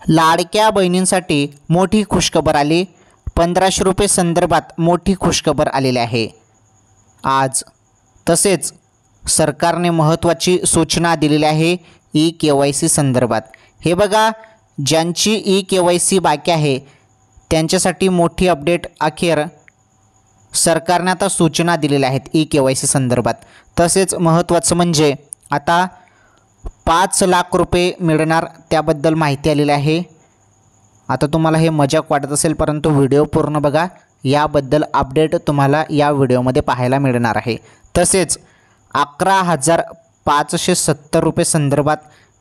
लाडक्या बहिणींसाठी मोठी खुशखबर आली. 1500 रुपये संदर्भात मोठी खुशखबर आलेली आहे आज. तसेच सरकारने महत्त्वाची सूचना दिलेली आहे ई-KYC संदर्भात. हे बघा, ज्यांची ई-KYC बाकी आहे त्यांच्यासाठी मोठी अपडेट. अखेर सरकारने आता सूचना दिलेल्या आहेत ई-KYC संदर्भात. तसेच महत्त्वाचं म्हणजे आता 5 लाख रुपये मिळणार त्याबद्दल माहिती आलेली आहे. आता तुम्हाला हे मजाक वाटत असेल, परंतु व्हिडिओ पूर्ण बघा. याबद्दल अपडेट तुम्हाला या व्हिडिओमध्ये पाहायला मिळणार आहे. तसेच 11,570 रुपये संदर्भात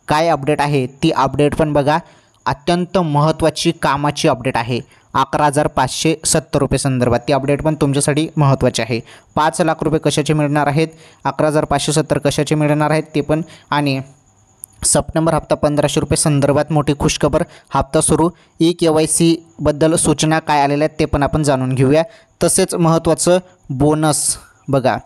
काय अपडेट आहे ती अपडेट पण बघा. अत्यंत महत्त्वाची कामाची अपडेट आहे. 11,570 रुपये संदर्भात ती अपडेट पण तुमच्यासाठी महत्त्वाची आहे. 5 लाख रुपये कशाचे मिळणार आहेत, 11,570 कशाचे मिळणार आहेत ते पण, आणि सप्टेंबर हप्ता 1500 रुपये संदर्भात मोठी खुशखबर. हप्ता सुरू. ई-KYC बद्दल सूचना काय आलेल्या आहेत ते पण आपण जाणून घेऊया. तसेच महत्त्वाचं बोनस बघा.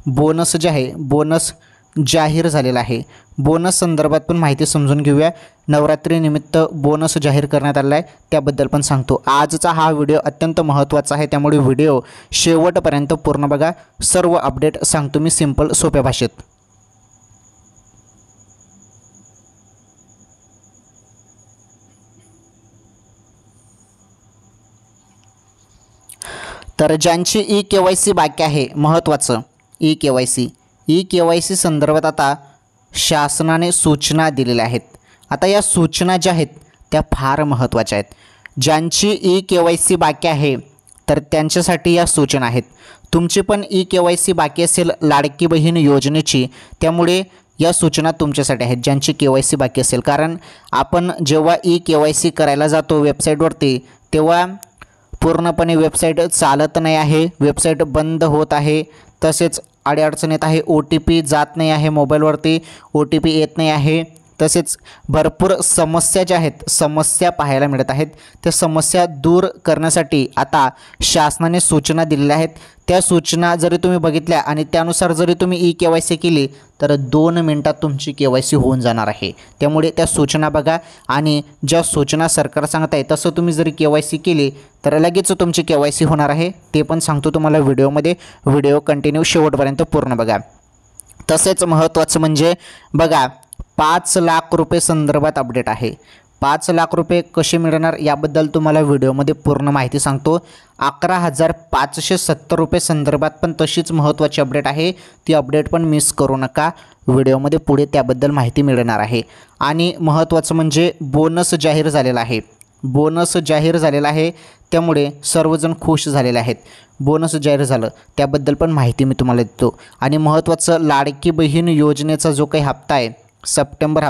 बोनस जे आहे, बोनस जाहीर झालेला आहे. बोनस संदर्भात पण माहिती समजून घेऊया. नवरात्रीनिमित्त बोनस जाहीर करण्यात आलेला आहे त्याबद्दल पण सांगतो. आजचा हा व्हिडिओ अत्यंत महत्त्वाचा आहे, त्यामुळे व्हिडिओ शेवटपर्यंत पूर्ण बघा. सर्व अपडेट सांगतो मी सिंपल सोप्या भाषेत. तर ज्यांची ई-KYC बाकी आहे, महत्त्वाचं ई-KYC संदर्भात आता शासनाने सूचना दिलेल्या आहेत. आता या सूचना ज्या आहेत त्या फार महत्त्वाच्या आहेत. ज्यांची ई-KYC बाकी आहे तर त्यांच्यासाठी या सूचना आहेत. तुमची पण ई-KYC बाकी असेल लाडकी बहीण योजनेची, त्यामुळे या सूचना तुमच्यासाठी आहेत ज्यांची KYC बाकी असेल. कारण आपण जेव्हा ई-KYC करायला जातो वेबसाईटवरती तेव्हा पूर्णपणे वेबसाईट चालत नाही आहे, वेबसाईट बंद होत आहे. तसेच अडचण येत आहे, OTP जात नाही आहे, मोबाईलवरती OTP येत नाही आहे. तसेच भरपूर समस्या ज्या आहेत, समस्या पाहायला मिळत आहेत. त्या समस्या दूर करण्यासाठी आता शासनाने सूचना दिलेल्या आहेत. त्या सूचना जरी तुम्ही बघितल्या आणि त्यानुसार जरी तुम्ही ई-KYC केली तर 2 मिनिटात तुमची KYC होऊन जाणार आहे. त्यामुळे त्या सूचना बघा, आणि ज्या सूचना सरकार सांगत आहे तसं तुम्ही जरी KYC केली तर लगेच तुमची KYC होणार आहे. ते पण सांगतो तुम्हाला व्हिडिओमध्ये. व्हिडिओ कंटिन्यू शेवटपर्यंत पूर्ण बघा. तसेच महत्त्वाचं म्हणजे बघा, 5 लाख रुपये संदर्भात अपडेट आहे. 5 लाख रुपये कसे मिळणार याबद्दल तुम्हाला व्हिडिओमध्ये पूर्ण माहिती सांगतो. 11,570 रुपये संदर्भात पण तशीच महत्त्वाची अपडेट आहे. ती अपडेट पण मिस करू नका. व्हिडिओमध्ये पुढे त्याबद्दल माहिती मिळणार आहे. आणि महत्त्वाचं म्हणजे बोनस जाहीर झालेला आहे. बोनस जाहीर झालेला आहे त्यामुळे सर्वजण खुश झालेले आहेत. बोनस जाहीर झालं त्याबद्दल पण माहिती मी तुम्हाला देतो. आणि महत्त्वाचं लाडकी बहीण योजनेचा जो काही हप्ता आहे, सप्टेंबर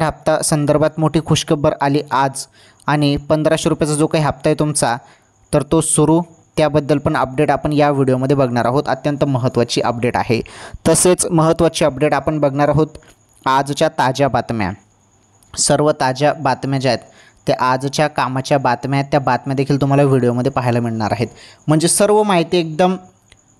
हप्ता संदर्भात मोठी खुशखबर आली आज. आणि 1500 रुपयाचा जो काही हप्ता आहे तुमचा तर तो सुरू. त्याबद्दल पण अपडेट आपण या व्हिडिओमध्ये बघणार आहोत. अत्यंत महत्त्वाची अपडेट आहे. तसेच महत्त्वाची अपडेट आपण बघणार आहोत आजच्या ताज्या बातम्या. सर्व ताज्या बातम्या ज्या आहेत त्या आजच्या कामाच्या बातम्या आहेत, त्या बातम्या देखील तुम्हाला व्हिडिओमध्ये पाहायला मिळणार आहेत. म्हणजे सर्व माहिती एकदम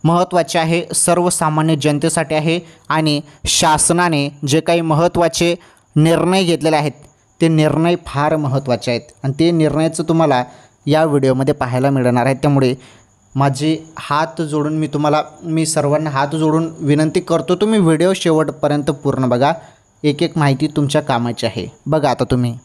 महत्त्वाचे आहे, सर्वसामान्य जनतेसाठी आहे. आणि शासनाने जे काही महत्त्वाचे निर्णय घेतलेले आहेत ते निर्णय फार महत्त्वाचे आहेत, आणि ते निर्णयाचं तुम्हाला या व्हिडिओमध्ये पाहायला मिळणार आहे. त्यामुळे माझे हात जोडून मी सर्वांना हात जोडून विनंती करतो, तुम्ही व्हिडिओ शेवटपर्यंत पूर्ण बघा. एक एक माहिती तुमच्या कामाची आहे. बघा आता तुम्ही.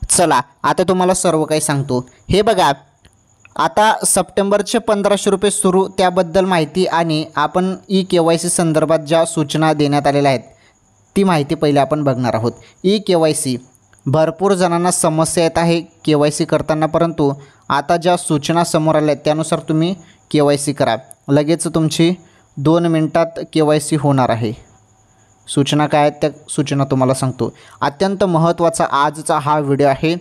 चला आता तुम्हाला सर्व काही सांगतो. हे बघा, आता सप्टेंबरचे 1500 रुपये सुरू त्याबद्दल माहिती, आणि आपण ई-KYC संदर्भात ज्या सूचना देण्यात आलेल्या आहेत ती माहिती पहिले आपण बघणार आहोत. ई-KYC भरपूर जणांना समस्या येत आहे KYC करताना, परंतु आता ज्या सूचना समोर आल्या आहेत त्यानुसार तुम्ही KYC करा. लगेच तुमची 2 मिनिटात KYC होणार आहे. सूचना काय आहेत त्या सूचना तुम्हाला सांगतो. अत्यंत महत्त्वाचा आजचा हा व्हिडिओ आहे.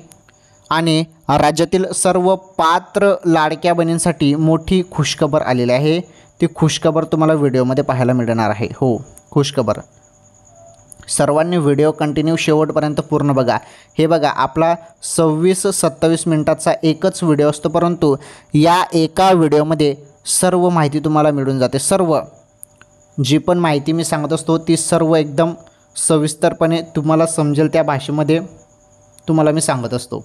आणि राज्यातील सर्व पात्र लाडक्या बहिणींसाठी मोठी खुशखबर आलेली आहे. ती खुशखबर तुम्हाला व्हिडिओमध्ये पाहायला मिळणार आहे. हो, खुशखबर. सर्वांनी व्हिडिओ कंटिन्यू शेवटपर्यंत पूर्ण बघा। हे बघा, आपला 26-27 मिनिटाचा एकच व्हिडिओ असतो, परंतु या एका व्हिडिओमध्ये सर्व माहिती तुम्हाला मिळून जाते। सर्व जी पण माहिती मी सांगत असतो ती सर्व एकदम सविस्तरपणे तुम्हाला समजेल त्या भाषेमध्ये तुम्हाला मी सांगत असतो।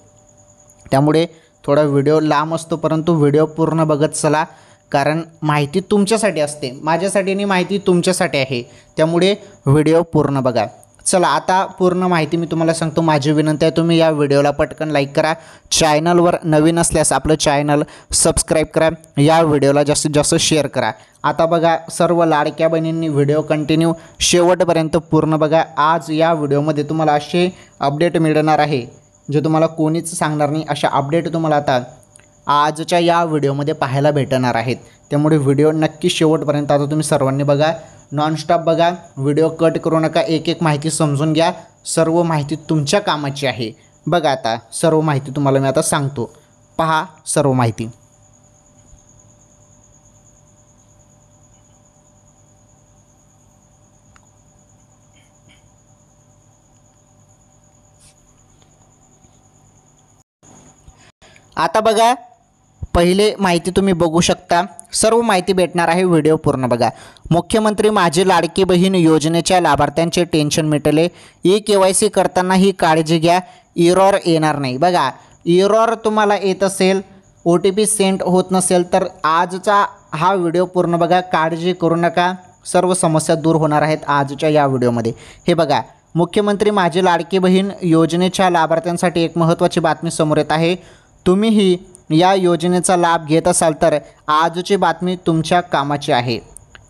त्यामुळे थोडा व्हिडिओ लांब असतो, परंतु व्हिडिओ पूर्ण बघत चला, कारण माहिती तुमच्यासाठी असते, माझ्यासाठी नाही, माहिती तुमच्यासाठी आहे। त्यामुळे व्हिडिओ पूर्ण बघा। चला आता पूर्ण माहिती मी तुम्हाला सांगतो। माझी विनंती आहे तुम्ही या व्हिडिओला पटकन लाईक करा, चॅनलवर नवीन असल्यास आपलं चॅनल सबस्क्राईब करा, या व्हिडिओला जास्तीत जास्त शेअर करा। आता बघा, सर्व लाडक्या बहिणींनी व्हिडिओ कंटिन्यू शेवटपर्यंत पूर्ण बघा। आज या व्हिडिओमध्ये तुम्हाला असे अपडेट मिळणार आहे जे तुम्हाला कोणीच सांगणार नाही, अशा अपडेट तुम्हाला आता आजच्या या व्हिडिओमध्ये पाहायला भेटणार आहेत। त्यामुळे व्हिडिओ नक्की शेवटपर्यंत आता तुम्ही सर्वांनी बघा, नॉनस्टॉप बघा, व्हिडिओ कट करू नका, एक एक माहिती समजून घ्या, सर्व माहिती तुमच्या कामाची आहे। बघा आता सर्व माहिती तुम्हाला मी आता सांगतो, पहा सर्व माहिती। आता बघा, पहिले माहिती तुम्ही बघू शकता, सर्व माहिती भेटणार आहे, व्हिडिओ पूर्ण बघा। मुख्यमंत्री माझी लाडकी बहीण योजनेच्या लाभार्थ्यांचे टेन्शन मिटले, KYC करताना ही काळजी घ्या, एरर येणार नाही। बघा, एरर तुम्हाला येत असेल, OTP सेंड होत नसेल तर आजचा हा व्हिडिओ पूर्ण बघा, काळजी करू नका, सर्व समस्या दूर होणार आहेत आजच्या या व्हिडिओमध्ये। हे बघा, मुख्यमंत्री माझी लाडकी बहीण योजनेच्या लाभार्थ्यांसाठी एक महत्त्वाची बातमी समोर येत आहे। तुम्हीही या योजनेचा लाभ घेत असाल तर आजची बातमी तुमच्या कामाची आहे।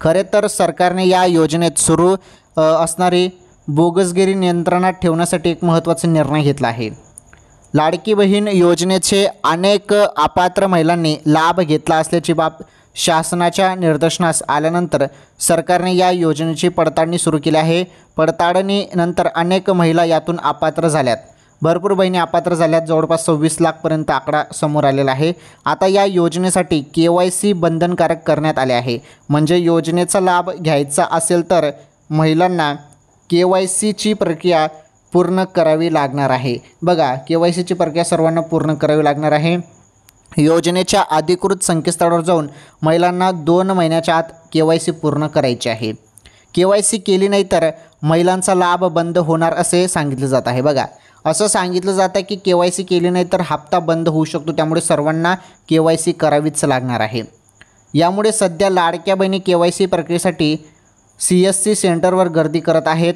खरे तर सरकारने या योजनेत सुरू असणारी बोगसगिरी नियंत्रणात ठेवण्यासाठी एक महत्त्वाचा निर्णय घेतला आहे। लाडकी बहीण योजनेचे अनेक अपात्र महिलांनी लाभ घेतला असल्याची बाब शासनाच्या निदर्शनास आल्यानंतर सरकारने या योजनेची पडताळणी सुरू केली आहे। पडताळणीनंतर अनेक महिला यातून अपात्र झाल्यात, भरपूर बहिणी अपात्र झाल्यात, जवळपास 26 लाखपर्यंत आकडा समोर आलेला आहे। आता या योजनेसाठी KYC बंधनकारक करण्यात आले आहे, म्हणजे योजनेचा लाभ घ्यायचा असेल तर महिलांना KYCची प्रक्रिया पूर्ण करावी लागणार आहे। बघा, KYCची प्रक्रिया सर्वांना पूर्ण करावी लागणार आहे। योजनेच्या अधिकृत संकेतस्थळावर जाऊन महिलांना 2 महिन्याच्या आत KYC पूर्ण करायची आहे। KYC केली नाही तर महिलांचा लाभ बंद होणार असे सांगितले जात आहे। बघा, असं सांगितलं जातं की KYC केली नाही तर हप्ता बंद होऊ शकतो, त्यामुळे सर्वांना KYC करावीच लागणार आहे। यामुळे सध्या लाडक्या बहिणी KYC प्रक्रियेसाठी CSC सेंटरवर गर्दी करत आहेत,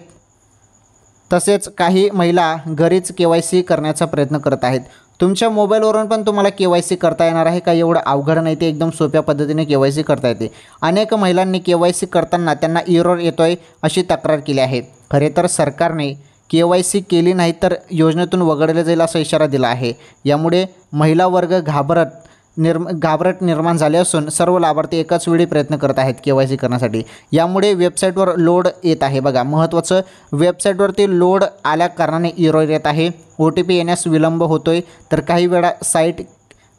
तसेच काही महिला घरीच KYC करण्याचा प्रयत्न करत आहेत। तुमच्या मोबाईलवरून पण तुम्हाला KYC करता येणार आहे, काही एवढं अवघड नाही, ते एकदम सोप्या पद्धतीने KYC करता येते। अनेक महिलांनी KYC करताना त्यांना एरर येतोय अशी तक्रार केली आहे। खरे तर सरकारने KYC केली नाही तर योजनेतून वगळले जाईल असा इशारा दिला आहे। यामुळे महिला वर्ग घाबरट निर्माण झाले असून सर्व लाभार्थी एकाच वेळी प्रयत्न करत आहेत KYC करण्यासाठी। यामुळे वेबसाईटवर लोड येत आहे। बघा, महत्त्वाचं, वेबसाईटवरती लोड आल्या कारणाने एरर येत आहे, OTP येण्यास विलंब होतोय, तर काही वेळा साईट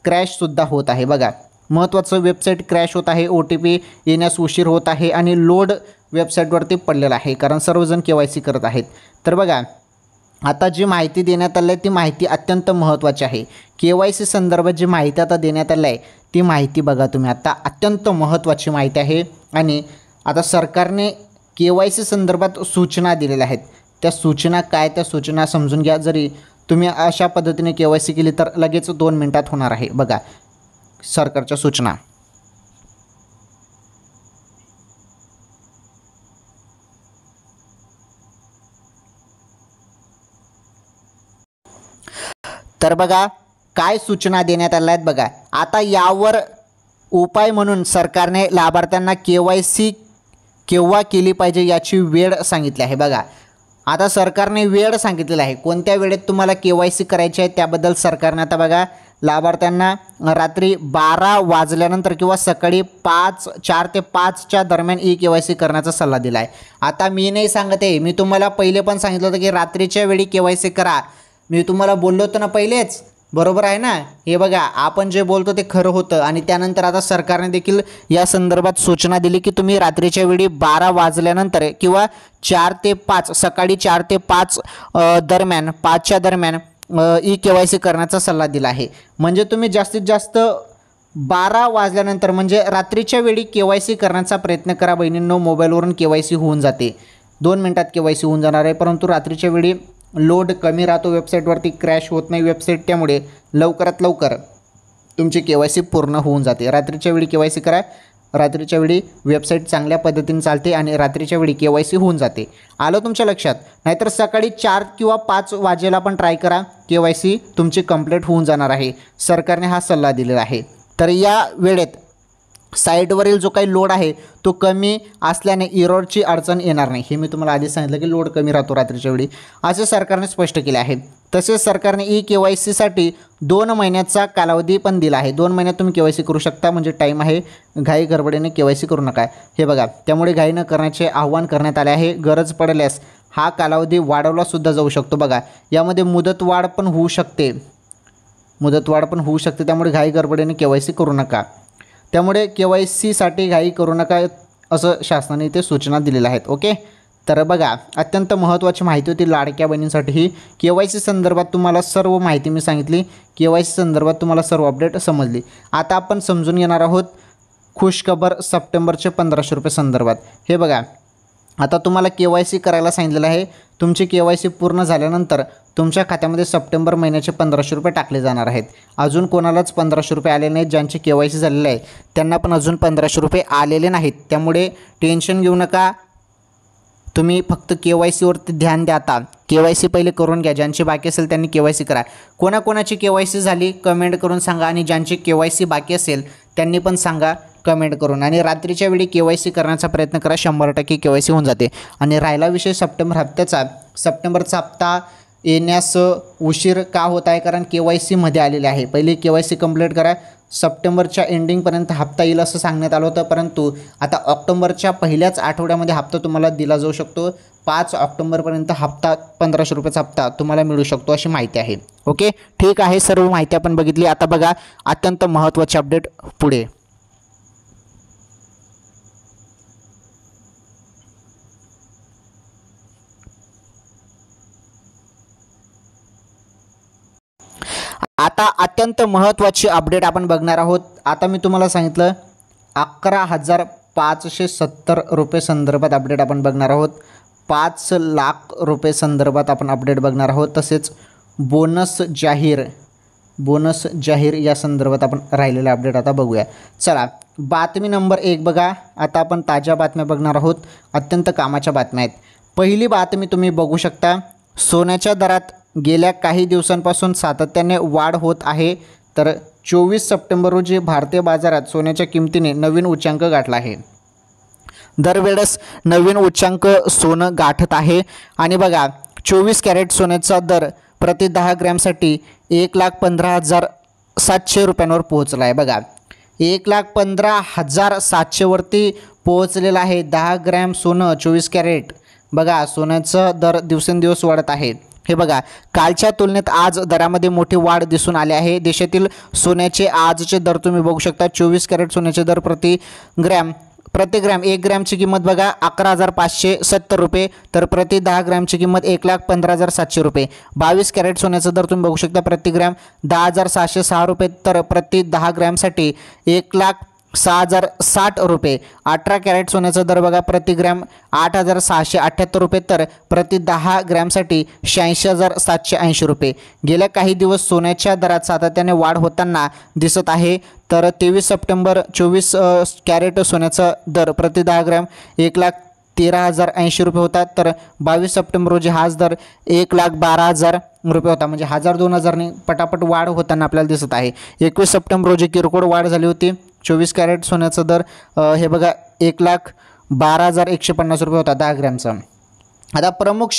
क्रॅशसुद्धा होत आहे। बघा, महत्त्वाचं, वेबसाईट क्रॅश होत आहे, OTP येण्यास उशीर होत आहे आणि लोड वेबसाईटवरती पडलेला आहे, कारण सर्वजण KYC करत आहेत। तर बघा, आता जी माहिती देण्यात आली आहे ती माहिती अत्यंत महत्त्वाची आहे। KYC संदर्भात जी माहिती आता देण्यात आली आहे ती माहिती बघा तुम्ही, आता अत्यंत महत्त्वाची माहिती आहे। आणि आता सरकारने KYC संदर्भात सूचना दिलेल्या आहेत, त्या सूचना काय, त्या सूचना समजून घ्या। जरी तुम्ही अशा पद्धतीने KYC केली तर लगेच 2 मिनिटात होणार आहे। बघा, सरकारच्या सूचना, तर बघा काय सूचना देण्यात आल्या आहेत। बघा, आता यावर उपाय म्हणून सरकारने लाभार्थ्यांना KYC केव्हा केली पाहिजे याची वेळ सांगितली आहे। बघा, आता सरकारने वेळ सांगितलेली आहे, कोणत्या वेळेत तुम्हाला KYC करायची आहे त्याबद्दल सरकारने आता बघा लाभार्थ्यांना रात्री 12 वाजल्यानंतर किंवा सकाळी 4 ते 5च्या दरम्यान KYC करण्याचा सल्ला दिला आहे। आता मी नाही सांगत आहे, मी तुम्हाला पहिले पण सांगितलं होतं की रात्रीच्या वेळी KYC करा, मी तुम्हाला बोललो होतो ना पहिलेच बरोबर आहे ना? हे बघा, आपण जे बोलतो ते खरं होतं आणि त्यानंतर आता सरकारने देखील या संदर्भात सूचना दिली की तुम्ही रात्रीच्या वेळी 12 वाजल्यानंतर किंवा 4 ते 5 सकाळी 4 ते 5 दरम्यान 5च्या दरम्यान ई-KYC करण्याचा सल्ला दिला आहे. म्हणजे तुम्ही जास्तीत जास्त 12 वाजल्यानंतर म्हणजे रात्रीच्या वेळी KYC करण्याचा प्रयत्न करा बहिणींनो. मोबाईलवरून KYC होऊन जाते, 2 मिनिटात KYC होऊन जाणार आहे. परंतु रात्रीच्या वेळी लोड कमी राहतो, वेबसाईटवरती क्रॅश होत नाही वेबसाईट, त्यामुळे लवकरात लवकर तुमची KYC पूर्ण होऊन जाते. रात्रीच्या वेळी KYC करा. रात्रीच्या वेळी वेबसाईट चांगल्या पद्धतीने चालते आणि रात्रीच्या वेळी KYC होऊन जाते. आलं तुमच्या लक्षात? नाहीतर सकाळी 4 किंवा 5 वाजेला पण ट्राय करा, KYC तुमची कंप्लीट होऊन जाणार आहे. सरकारने हा सल्ला दिलेला आहे. तर या वेळेत साईटवरील जो काही लोड आहे तो कमी असल्याने इरॉरची अडचण येणार नाही. हे मी तुम्हाला आधी सांगितलं की लोड कमी राहतो रात्रीच्या वेळी, असे सरकारने स्पष्ट केले आहे. तसेच सरकारने ई-KYCसाठी 2 महिन्याचा कालावधी पण दिला आहे. 2 महिन्यात तुम्ही KYC करू शकता, म्हणजे टाईम आहे. घाई गडबडीने KYC करू नका. हे बघा, त्यामुळे घाई न करण्याचे आव्हान करण्यात आले आहे. गरज पडल्यास हा कालावधी वाढवलासुद्धा जाऊ शकतो. बघा, यामध्ये मुदतवाढ पण होऊ शकते, त्यामुळे घाई गडबडीने KYC करू नका. त्यामुळे KYCसाठी घाई करू नका असं शासनाने इथे सूचना दिलेल्या आहेत. ओके, तर बघा, अत्यंत महत्त्वाची माहिती होती लाडक्या बहिणींसाठी ही. KYC संदर्भात तुम्हाला सर्व माहिती मी सांगितली. KYC संदर्भात तुम्हाला सर्व अपडेट समजली. आता आपण समजून घेणार आहोत खुशखबर सप्टेंबरचे 1500 रुपये संदर्भात. हे बघा, आता तुम्हाला KYC करायला सांगितलेलं आहे. तुमची KYC पूर्ण झाल्यानंतर तुमच्या खात्यामध्ये सप्टेंबर महिन्याचे 1500 रुपये टाकले जाणार आहेत. अजून कोणालाच 1500 रुपये आलेले नाहीत. ज्यांचे KYC झालेले आहे त्यांना पण अजून 1500 रुपये आलेले नाहीत. त्यामुळे टेन्शन घेऊ नका. तुम्ही फक्त KYCवरती ध्यान द्या. आता KYC पहिले करून घ्या. ज्यांची बाकी असेल त्यांनी KYC करा. कोणाकोणाची KYC झाली कमेंट करून सांगा, आणि ज्यांची KYC बाकी असेल त्यांनी पण सांगा कमेंट करून. आणि रात्रीच्या वेळी KYC करण्याचा प्रयत्न करा, 100% KYC होऊन जाते. आणि राहिला विषय सप्टेंबरचा हप्ता येण्यास उशीर का होत आहे? कारण KYCमध्ये आलेले आहे. पहिले KYC कंप्लीट करा. सप्टेंबरच्या एंडिंगपर्यंत हप्ता येईल असं सांगण्यात आलं होतं, परंतु आता ऑक्टोबरच्या पहिल्याच आठवड्यामध्ये हप्ता तुम्हाला दिला जाऊ शकतो. 5 ऑक्टोबरपर्यंत हप्ता 1500 रुपयाचा हप्ता तुम्हाला मिळू शकतो अशी माहिती आहे. ओके, ठीक आहे. सर्व माहिती आपण बघितली. आता बघा अत्यंत महत्त्वाचे अपडेट पुढे. आता अत्यंत महत्त्वाची अपडेट आपण बघणार आहोत. आता मी तुम्हाला सांगितलं 11,570 रुपये संदर्भात अपडेट आपण बघणार आहोत. 5 लाख रुपये संदर्भात आपण अपडेट बघणार आहोत. तसेच बोनस जाहीर या संदर्भात आपण राहिलेले अपडेट आता बघूया. चला, बातमी नंबर 1 बघा. आता आपण ताज्या बातम्या बघणार आहोत. अत्यंत कामाच्या बातम्या आहेत. पहिली बातमी तुम्ही बघू शकता. सोन्याच्या दरात गेल्या काही दिवसांपासून सातत्याने वाढ होत आहे. तर 24 सप्टेंबर रोजी भारतीय बाजारात सोन्याच्या किमतीने नवीन उच्चांक गाठला आहे. दरवेळेस नवीन उच्चांक सोनं गाठत आहे. आणि बघा, 24 कॅरेट सोन्याचा दर प्रति 10 ग्रॅमसाठी 1,15,700 रुपयांवर पोहोचला आहे. बघा, 1,15,700 वरती पोहोचलेला आहे 10 ग्रॅम सोनं 24 कॅरेट. बघा, सोन्याचा दर दिवसेंदिवस वाढत आहे. हे बघा, कालच्या तुलनेत आज दरामध्ये मोठी वाढ दिसून आली आहे. देशातील सोन्याचे आजचे दर तुम्ही बघू शकता. 24 कॅरेट सोन्याचे दर प्रति ग्रॅम 1 ग्रॅमची किंमत बघा 11,570 रुपये. तर प्रति 10 ग्रॅमची किंमत 1,15,700 रुपये. 22 कॅरेट सोन्याचा दर तुम्ही बघू शकता. प्रति ग्रॅम 10,606 रुपये. तर प्रति 10 ग्रॅमसाठी 1,06,060 रुपये. 18 कॅरेट सोन्याचा दर बघा प्रति ग्रॅम 8,678 रुपये. तर प्रति 10 ग्रॅमसाठी 86,780 रुपये. गेल्या काही दिवस सोन्याच्या दरात सातत्याने वाढ होताना दिसत आहे. तर 23 सप्टेंबर 24 कॅरेट सोन्याचा दर प्रति 10 ग्रॅम 1,13,080 रुपये होता. तर 22 सप्टेंबर रोजी हाच दर 1,12,000 रुपये होता. म्हणजे 1,000-2,000ने पटापट वाढ होताना आपल्याला दिसत आहे. 21 सप्टेंबर रोजी किरकोळ वाढ झाली होती. 24 कॅरेट सोन्याचा दर हे बघा 1,12,150 रुपये होता 10 ग्रॅमचा. आता प्रमुख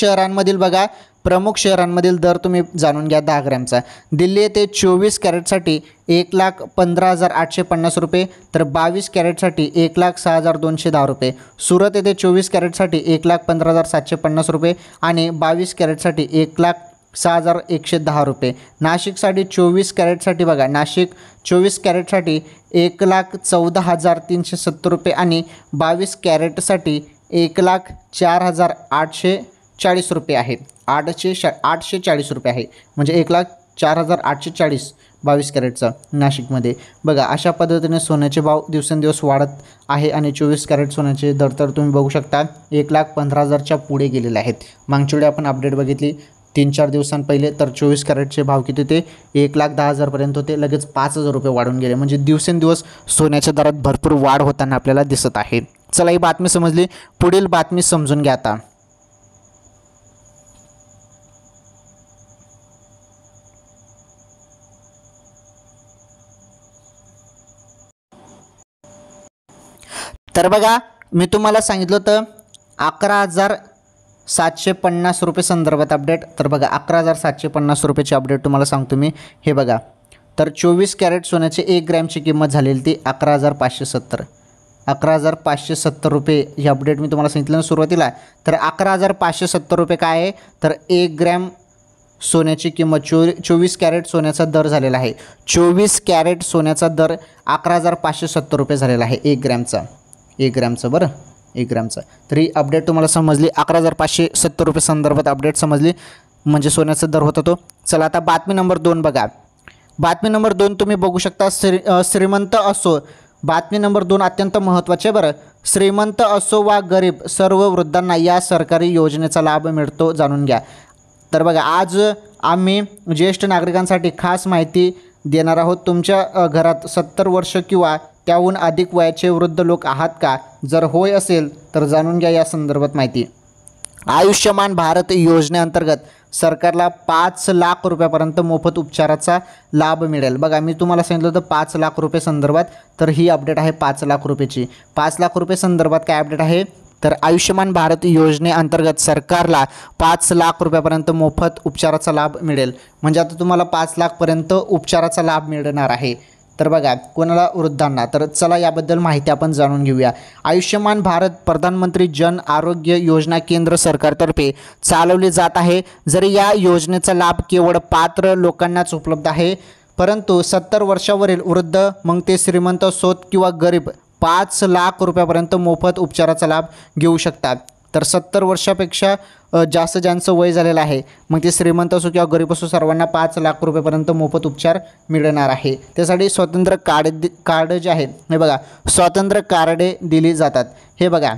शहरांमधील दर तुम्ही जाणून घ्या 10 ग्रॅमचा. दिल्ली येथे 24 कॅरेटसाठी 1,15,850 रुपये. तर 22 कॅरेटसाठी 1,06,210 रुपये. सुरत येथे 24 कॅरेटसाठी 1,15,750 रुपये. आणि 22 कॅरेटसाठी 6,110 रुपये. नाशिकसाठी 24 कॅरेटसाठी बघा, नाशिक 24 कॅरेटसाठी 1,14,370 रुपये आणि 22 कॅरेटसाठी 1,04,840 रुपये आहे. 840 रुपये आहे, म्हणजे 1,04,840 22 कॅरेटचा नाशिकमध्ये. बघा अशा पद्धतीने सोन्याचे भाव दिवसेंदिवस वाढत आहे आणि 24 कॅरेट सोन्याचे दर तर तुम्ही बघू शकता 1,15,000च्या पुढे गेलेले आहेत. मागच्या वेळी आपण अपडेट बघितली 3-4 दिवसांपहिले, तर 24 कॅरेटचे भाव किती होते, 1,10,000पर्यंत होते. लगेच 5,000 रुपये वाढून गेले. म्हणजे दिवसेंदिवस सोन्याच्या दरात भरपूर वाढ होताना आपल्याला दिसत आहे. चला ही बातमी समजली, पुढील बातमी समजून घ्या आता. तर बघा मी तुम्हाला सांगितलं होतं 11,750 रुपये संदर्भात अपडेट. तर बघा 11,750 रुपयाची अपडेट तुम्हाला सांगतो मी. हे बघा, तर 24 कॅरेट सोन्याचे 1 ग्रॅमची किंमत झालेली ती 11,570. 11,570 रुपये ही अपडेट मी तुम्हाला सांगितलं ना सुरुवातीला. तर 11,570 रुपये काय आहे, तर 1 ग्रॅम सोन्याची किंमत 24 कॅरेट सोन्याचा दर झालेला आहे. 24 कॅरेट सोन्याचा दर 11,570 रुपये झालेला आहे 1 ग्रॅमचा. 1 ग्रॅमचं बरं, 1 ग्रॅमचं. तर ही अपडेट तुम्हाला समजली. 11,570 रुपये संदर्भात अपडेट समजली, म्हणजे सोन्याचा दर होता तो. चला आता बातमी नंबर 2 बघा. बातमी नंबर 2 तुम्ही बघू शकता. श्रीमंत असो, बातमी नंबर 2 अत्यंत महत्त्वाचे बरं. श्रीमंत असो वा गरीब सर्व वृद्धांना या सरकारी योजनेचा लाभ मिळतो, जाणून घ्या. तर बघा आज आम्ही ज्येष्ठ नागरिकांसाठी खास माहिती देणार आहोत. तुमच्या घरात 70 वर्ष किंवा त्याहून अधिक वयाचे वृद्ध लोक आहात का? जर होय असेल तर जाणून घ्या या संदर्भात माहिती. आयुष्यमान भारत योजनेअंतर्गत सरकारला 5 लाख रुपयापर्यंत मोफत उपचाराचा लाभ मिळेल. बघा मी तुम्हाला सांगितलं होतं 5 लाख रुपये संदर्भात, तर ही अपडेट आहे 5 लाख रुपयाची. 5 लाख रुपये संदर्भात काय अपडेट आहे, तर आयुष्यमान भारत योजनेअंतर्गत सरकारला 5 लाख रुपयापर्यंत मोफत उपचाराचा लाभ मिळेल. म्हणजे आता तुम्हाला 5 लाखपर्यंत उपचाराचा लाभ मिळणार आहे. तर बघा कोणाला, वृद्धांना. तर चला याबद्दल माहिती आपण जाणून घेऊया. आयुष्यमान भारत प्रधानमंत्री जन आरोग्य योजना केंद्र सरकारतर्फे चालवली जात आहे. जरी या योजनेचा लाभ केवळ पात्र लोकांनाच उपलब्ध आहे, परंतु 70 वर्षावरील वृद्ध, मग ते श्रीमंत असोत किंवा गरीब, 5 लाख रुपयापर्यंत मोफत उपचाराचा लाभ घेऊ शकतात. तर 70 वर्षापेक्षा जास्त ज्यांचं वय झालेलं आहे, मग ते श्रीमंत असो किंवा गरीब असो, सर्वांना 5 लाख रुपयापर्यंत मोफत उपचार मिळणार आहे. त्यासाठी स्वतंत्र कार्ड जे आहे, हे बघा स्वतंत्र कार्डे दिली जातात. हे बघा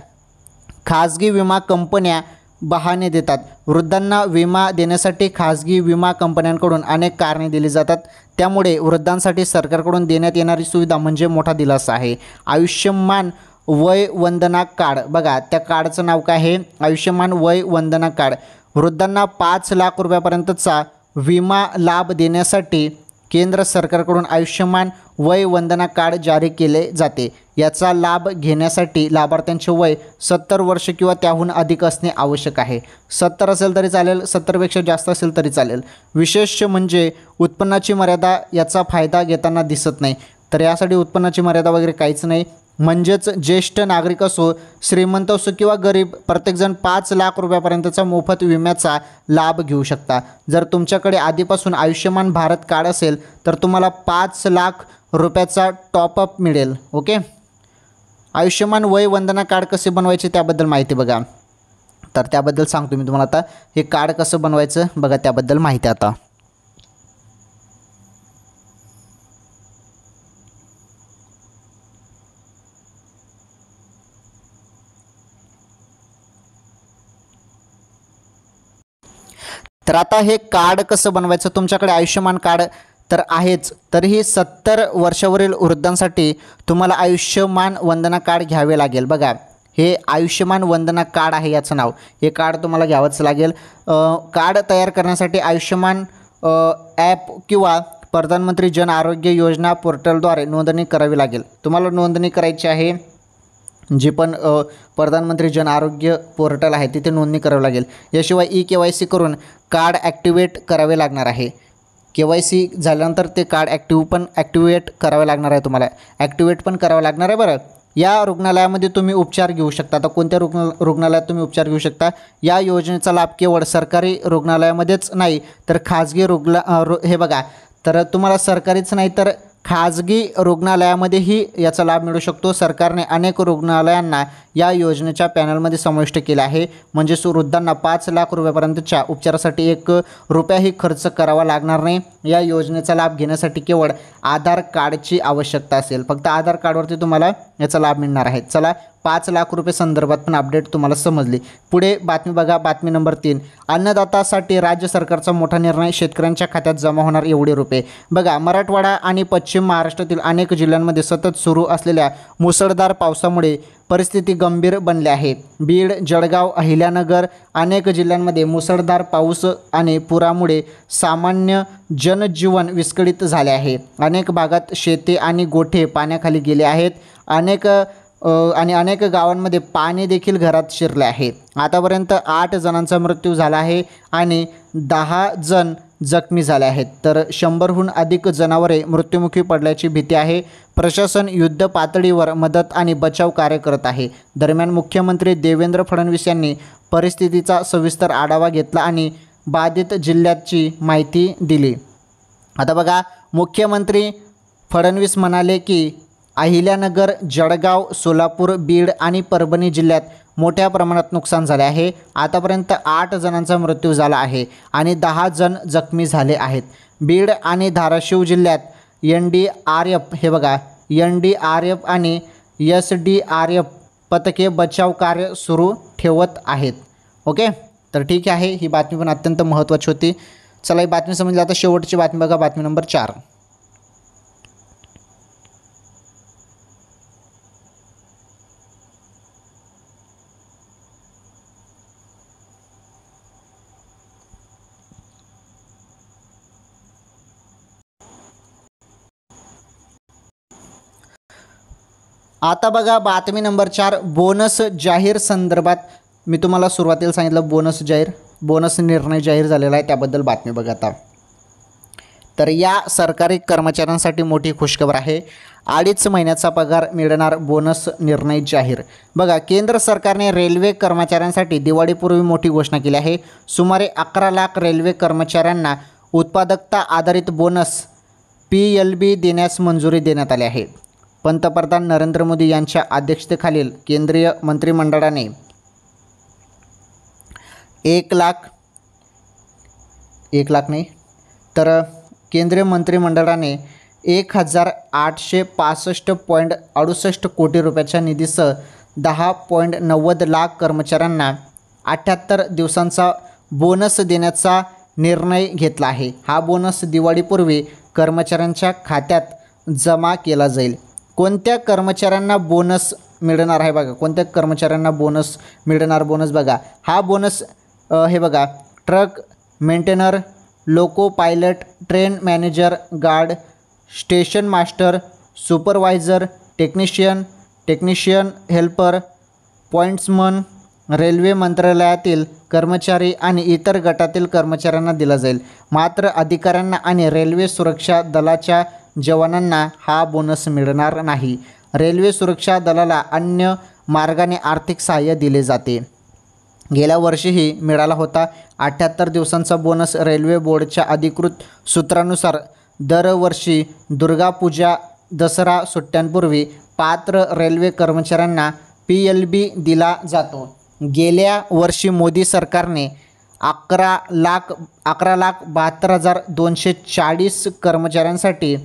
खाजगी विमा कंपन्या बहाणे देतात. वृद्धांना विमा देण्यासाठी खाजगी विमा कंपन्यांकडून अनेक कारणे दिली जातात. त्यामुळे वृद्धांसाठी सरकारकडून देण्यात येणारी सुविधा म्हणजे मोठा दिलासा आहे. आयुष्यमान वय वंदना कार्ड, बघा त्या कार्डचं नाव काय आहे, आयुष्यमान वय वंदना कार्ड. वृद्धांना 5 लाख रुपयापर्यंतचा विमा लाभ देण्यासाठी केंद्र सरकारकडून आयुष्यमान वय वंदना कार्ड जारी केले जाते. याचा लाभ घेण्यासाठी लाभार्थ्यांचे वय 70 वर्ष किंवा त्याहून अधिक असणे आवश्यक आहे. 70 असेल तरी चालेल, 70पेक्षा जास्त असेल तरी चालेल. विशेष म्हणजे उत्पन्नाची मर्यादा याचा फायदा घेताना दिसत नाही. तर यासाठी उत्पन्नाची मर्यादा वगैरे काहीच नाही. म्हणजेच ज्येष्ठ नागरिक असो, श्रीमंत असो किंवा गरीब, प्रत्येकजण 5 लाख रुपयापर्यंतचा मोफत विम्याचा लाभ घेऊ शकता. जर तुमच्याकडे आधीपासून आयुष्यमान भारत कार्ड असेल तर तुम्हाला 5 लाख रुपयाचा टॉपअप मिळेल. ओके. आयुष्यमान वय वंदना कार्ड कसे बनवायचे त्याबद्दल माहिती बघा. तर त्याबद्दल सांगतो मी तुम्हाला. आता हे कार्ड कसं बनवायचं बघा, त्याबद्दल माहिती आता. तर आता हे कार्ड कसं बनवायचं, तुमच्याकडे आयुष्यमान कार्ड तर आहेच, तरीही 70 वर्षावरील वृद्धांसाठी तुम्हाला आयुष्यमान वंदना कार्ड घ्यावे लागेल. बघा हे आयुष्यमान वंदना कार्ड आहे याचं नाव. हे कार्ड तुम्हाला घ्यावंच लागेल. कार्ड तयार करण्यासाठी आयुष्यमान ॲप किंवा प्रधानमंत्री जन आरोग्य योजना पोर्टलद्वारे नोंदणी करावी लागेल. तुम्हाला नोंदणी करायची आहे. जे पण प्रधानमंत्री जन आरोग्य पोर्टल आहे तिथे नोंदणी करावी लागेल. याशिवाय KYC करून कार्ड ॲक्टिवेट करावे लागणार आहे. KYC झाल्यानंतर ते कार्ड ॲक्टिवेट करावे लागणार आहे. तुम्हाला ॲक्टिवेट पण करावं लागणार आहे. बरं या रुग्णालयामध्ये तुम्ही उपचार घेऊ शकता। आता कोणत्या रुग्णालयात तुम्ही उपचार घेऊ शकता? या योजनेचा लाभ केवळ सरकारी रुग्णालयामध्येच नाही तर खाजगी हे बघा, तर तुम्हाला सरकारीच नाही तर खाजगी रुग्णालयामध्येही याचा लाभ मिळू शकतो। सरकारने अनेक रुग्णालयांना या योजनेच्या पॅनलमध्ये समाविष्ट केले आहे। म्हणजे वृद्धांना 5 लाख रुपयापर्यंतच्या उपचारासाठी 1 रुपयाही खर्च करावा लागणार नाही। या योजनेचा लाभ घेण्यासाठी केवळ आधार कार्डची आवश्यकता असेल। फक्त आधार कार्डवरती तुम्हाला याचा लाभ मिळणार आहे। चला, 5 लाख रुपये संदर्भात पण अपडेट तुम्हाला समजली। पुढे बातमी बघा, बातमी नंबर 3। अन्नदातासाठी राज्य सरकारचा मोठा निर्णय, शेतकऱ्यांच्या खात्यात जमा होणार एवढे रुपये। बघा, मराठवाडा आणि पश्चिम महाराष्ट्रातील अनेक जिल्ह्यांमध्ये सतत सुरू असलेल्या मुसळधार पावसामुळे परिस्थिती गंभीर बनली आहे। बीड, जळगाव, अहिल्यानगर अनेक जिल्ह्यांमध्ये मुसळधार पाऊस आणि पुरामुळे सामान्य जनजीवन विस्कळीत झाले आहे। अनेक भागात शेती आणि गोठे पाण्याखाली गेले आहेत। अनेक गावांमध्ये पाणी देखील घरात शिरले आहे। आतापर्यंत 8 जणांचा मृत्यू झाला आहे आणि 10 जण जखमी झाले आहेत। तर 100हून अधिक जनावरे मृत्युमुखी पडल्याची भीती आहे। प्रशासन युद्ध पातळीवर मदत आणि बचाव कार्य करत आहे। दरम्यान मुख्यमंत्री देवेंद्र फडणवीस यांनी परिस्थितीचा सविस्तर आढावा घेतला आणि बाधित जिल्ह्याची माहिती दिली। आता बघा, मुख्यमंत्री फडणवीस म्हणाले की अहिल्यानगर, जळगाव, सोलापूर, बीड आणि परभणी जिल्ह्यात मोठ्या प्रमाणात नुकसान झाले आहे। आतापर्यंत 8 जणांचा मृत्यू झाला आहे आणि 10 जण जखमी झाले आहेत। बीड आणि धाराशिव जिल्ह्यात NDRF हे बघा, NDRF आणि SDRF पथके बचाव कार्य सुरू ठेवत आहेत। ओके, तर ठीक आहे, ही बातमी पण अत्यंत महत्त्वाची होती। चला, ही बातमी समजली। आता शेवटची बातमी बघा, बातमी नंबर 4। आता बघा, बातमी नंबर 4। बोनस जाहीर संदर्भात मी तुम्हाला सुरुवातीला सांगितलं बोनस निर्णय जाहीर झालेला आहे, त्याबद्दल बातमी बघा। आता तर या सरकारी कर्मचाऱ्यांसाठी मोठी खुशखबर आहे। 2.5 महिन्याचा पगार मिळणार, बोनस निर्णय जाहीर। बघा, केंद्र सरकारने रेल्वे कर्मचाऱ्यांसाठी दिवाळीपूर्वी मोठी घोषणा केली आहे। सुमारे 11 लाख रेल्वे कर्मचाऱ्यांना उत्पादकता आधारित बोनस PLB देण्यास मंजुरी देण्यात आली आहे। पंतप्रधान नरेंद्र मोदी यांच्या अध्यक्षतेखालील केंद्रीय मंत्रिमंडळाने 1 लाख नाही तर केंद्रीय मंत्रिमंडळाने 1865.68 कोटी रुपयाच्या निधीसह 10.90 लाख कर्मचाऱ्यांना 78 दिवसांचा बोनस देण्याचा निर्णय घेतला आहे। हा बोनस दिवाळीपूर्वी कर्मचाऱ्यांच्या खात्यात जमा केला जाईल। कोणत्या कर्मचाऱ्यांना बोनस मिळणार आहे बघा, कोणत्या कर्मचाऱ्यांना बोनस मिळणार? बोनस बघा, हा बोनस हे बघा, track maintainer, loco pilot, train manager, guard, station master, supervisor, technician helper, pointsman, railway मंत्रालयातील कर्मचारी आणि इतर गटातील कर्मचाऱ्यांना दिला जाईल। मात्र अधिकाऱ्यांना आणि रेल्वे सुरक्षा दलाच्या जवानांना हा बोनस मिळणार नाही। रेल्वे सुरक्षा दलाला अन्य मार्गाने आर्थिक सहाय्य दिले जाते। गेल्या वर्षीही मिळाला होता। 78 दिवसांचा बोनस रेल्वे बोर्डच्या अधिकृत सूत्रानुसार दरवर्षी दुर्गापूजा, दसरा सुट्ट्यांपूर्वी पात्र रेल्वे कर्मचाऱ्यांना PLB दिला जातो। गेल्या वर्षी मोदी सरकारने 11,72,240 कर्मचाऱ्यांसाठी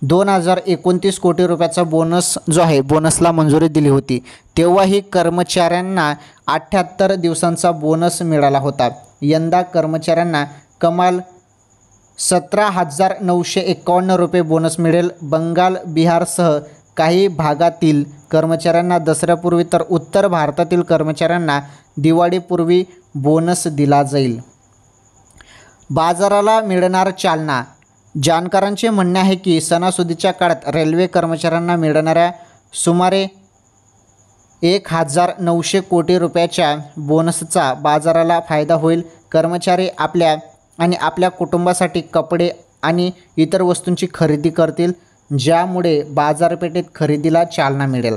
2029 कोटी रुपयाचा बोनस जो आहे बोनसला मंजुरी दिली होती। तेव्हाही कर्मचाऱ्यांना 78 दिवसांचा बोनस मिळाला होता। यंदा कर्मचाऱ्यांना कमाल 17,951 रुपये बोनस मिळेल। बंगाल, बिहारसह काही भागातील कर्मचाऱ्यांना दसऱ्यापूर्वी तर उत्तर भारतातील कर्मचाऱ्यांना दिवाळीपूर्वी बोनस दिला जाईल। बाजाराला मिळणार चालना। जाणकारांचे म्हणणे आहे की सणासुदीच्या काळात रेल्वे कर्मचाऱ्यांना मिळणाऱ्या सुमारे 1,900 कोटी रुपयाच्या बोनसचा बाजाराला फायदा होईल। कर्मचारी आपल्या कुटुंबासाठी कपडे आणि इतर वस्तूंची खरेदी करतील, ज्यामुळे बाजारपेठेत खरेदीला चालना मिळेल।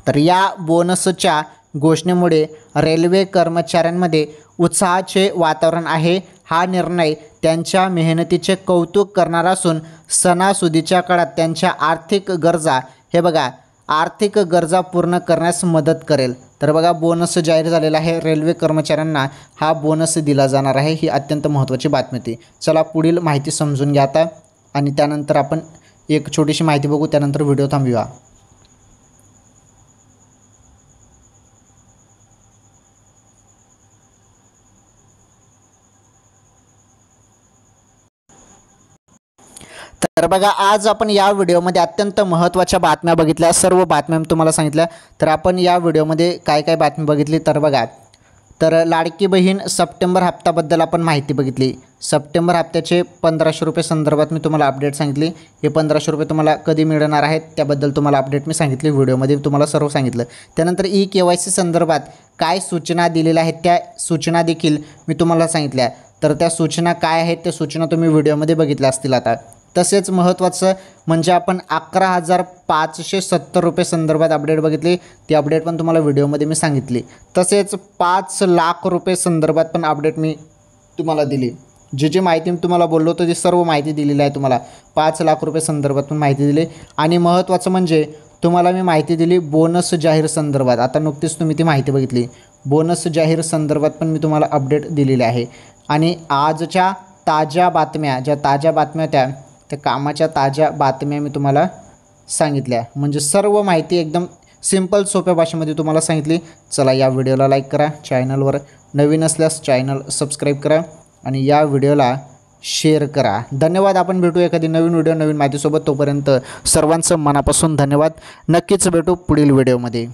तर या बोनसच्या घोषणेमुळे रेल्वे कर्मचाऱ्यांमध्ये उत्साहाचे वातावरण आहे. हा निर्णय त्यांच्या मेहनतीचे कौतुक करणारा असून सणासुदीच्या काळात त्यांच्या आर्थिक गरजा आर्थिक गरजा पूर्ण करण्यास मदत करेल. तर बघा बोनस जाहीर झालेला आहे. रेल्वे कर्मचाऱ्यांना हा बोनस दिला जाणार आहे. ही अत्यंत महत्त्वाची बातमी होती. चला पुढील माहिती समजून घ्या आता आणि त्यानंतर आपण एक छोटीशी माहिती बघू, त्यानंतर व्हिडिओ थांबवूया. तर बघा आज आपण या व्हिडिओमध्ये अत्यंत महत्त्वाच्या बातम्या बघितल्या. सर्व बातम्या तुम्हाला सांगितल्या. तर आपण या व्हिडिओमध्ये काय काय बातमी बघितली तर बघा, तर लाडकी बहीण सप्टेंबर हप्त्याबद्दल आपण माहिती बघितली. सप्टेंबर हप्त्याचे 1500 रुपये संदर्भात मी तुम्हाला अपडेट सांगितली. हे 1500 रुपये तुम्हाला कधी मिळणार आहेत त्याबद्दल तुम्हाला अपडेट मी सांगितली. व्हिडिओमध्ये तुम्हाला सर्व सांगितलं. त्यानंतर KYC संदर्भात काय सूचना दिलेल्या आहेत त्या सूचना देखील मी तुम्हाला सांगितल्या. तर त्या सूचना काय आहेत त्या सूचना तुम्ही व्हिडिओमध्ये बघितल्या असतील आता. तसेच महत्त्वाचं म्हणजे आपण 11,570 रुपये संदर्भात अपडेट बघितली. ती अपडेट पण तुम्हाला व्हिडिओमध्ये मी सांगितली. तसेच 5 लाख रुपये संदर्भात पण अपडेट मी तुम्हाला दिली. जी माहिती मी तुम्हाला बोललो होतो ती सर्व माहिती दिलेली आहे. तुम्हाला 5 लाख रुपये संदर्भात पण माहिती दिली. आणि महत्त्वाचं म्हणजे तुम्हाला मी माहिती दिली बोनस जाहीर संदर्भात. आता नुकतीच तुम्ही ती माहिती बघितली. बोनस जाहीर संदर्भात पण मी तुम्हाला अपडेट दिलेली आहे. आणि आजच्या ताज्या बातम्या ताज्या बातम्या त्या कामाच्या ताज्या बातम्या मी तुम्हाला सांगितल्या. म्हणजे सर्व माहिती एकदम सिंपल सोप्या भाषेमध्ये तुम्हाला सांगितली. चला या व्हिडिओला लाईक करा, चॅनलवर नवीन असल्यास चॅनल सबस्क्राईब करा आणि या व्हिडिओला शेअर करा. धन्यवाद. आपण भेटू एखादी नवीन व्हिडिओ नवीन माहितीसोबत. तोपर्यंत सर्वांचं मनापासून धन्यवाद. नक्कीच भेटू पुढील व्हिडिओमध्ये.